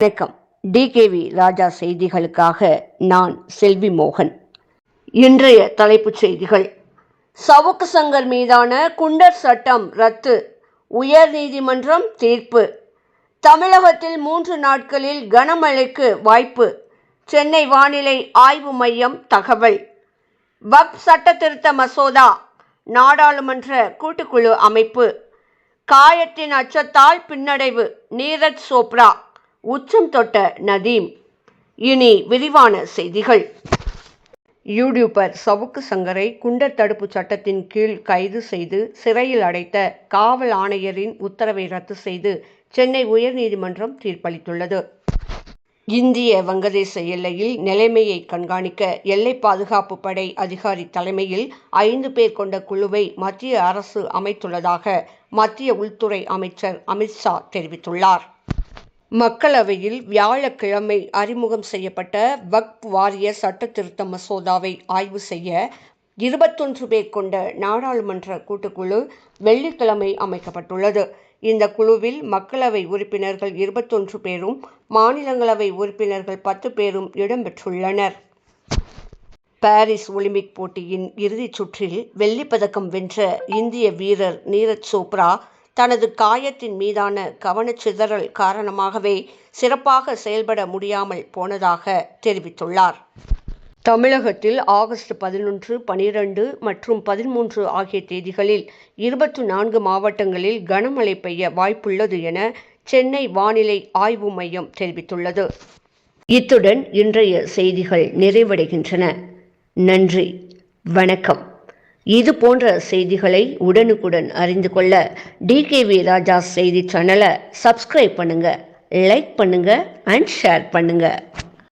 வணக்கம். டிகேவி ராஜா செய்திகளுக்காக நான் செல்வி மோகன். இன்றைய தலைப்புச் செய்திகள். சவுக்கு சங்கர் மீதான குண்டர் சட்டம் ரத்து, உயர் நீதிமன்றம் தீர்ப்பு. தமிழகத்தில் 3 நாட்களில் கனமழைக்கு வாய்ப்பு, சென்னை வானிலை ஆய்வு மையம் தகவல். வக்ஃப் சட்ட திருத்த மசோதா, நாடாளுமன்ற கூட்டுக்குழு அமைப்பு. காயத்தின் அச்சத்தால் பின்னடைவு, நீரஜ் சோப்ரா உச்சம் தொட்ட நதீம். இனி விரிவான செய்திகள். யூடியூபர் சவுக்கு சங்கரை குண்டர் தடுப்பு சட்டத்தின் கீழ் கைது செய்து சிறையில் அடைத்த காவல் ஆணையரின் உத்தரவை ரத்து செய்து சென்னை உயர்நீதிமன்றம் தீர்ப்பளித்துள்ளது. இந்திய வங்கதேச எல்லையில் நிலைமையை கண்காணிக்க எல்லை பாதுகாப்பு படை அதிகாரி தலைமையில் 5 பேர் கொண்ட குழுவை மத்திய அரசு அமைத்துள்ளதாக மத்திய உள்துறை அமைச்சர் அமித்ஷா தெரிவித்துள்ளார். மக்களவையில் வியாழக்கிழமை அறிமுகம் செய்யப்பட்ட வக்ஃப் வாரிய சட்ட திருத்த மசோதாவை ஆய்வு செய்ய 21 பேர் கொண்ட நாடாளுமன்ற கூட்டுக்குழு வெள்ளிக்கிழமை அமைக்கப்பட்டுள்ளது. இந்த குழுவில் மக்களவை உறுப்பினர்கள் 21 பேரும் மாநிலங்களவை உறுப்பினர்கள் 10 பேரும் இடம்பெற்றுள்ளனர். பாரிஸ் ஒலிம்பிக் போட்டியின் இறுதிச் சுற்றில் வெள்ளிப்பதக்கம் வென்ற இந்திய வீரர் நீரஜ் சோப்ரா தனது காயத்தின் மீதான கவனச்சிதறல் காரணமாகவே சிறப்பாக செயல்பட முடியாமல் போனதாக தெரிவித்துள்ளார். தமிழகத்தில் ஆகஸ்ட் 11, 12 மற்றும் 13 ஆகிய தேதிகளில் 24 மாவட்டங்களில் கனமழை பெய்ய வாய்ப்புள்ளது என சென்னை வானிலை ஆய்வு மையம் தெரிவித்துள்ளது. இத்துடன் இன்றைய செய்திகள் நிறைவடைகின்றன. நன்றி, வணக்கம். இது போன்ற செய்திகளை உடனுக்குடன் அறிந்து கொள்ள டிகேவி ராஜா செய்தி சேனலை சப்ஸ்கிரைப் பண்ணுங்க, லைக் பண்ணுங்க அண்ட் ஷேர் பண்ணுங்க.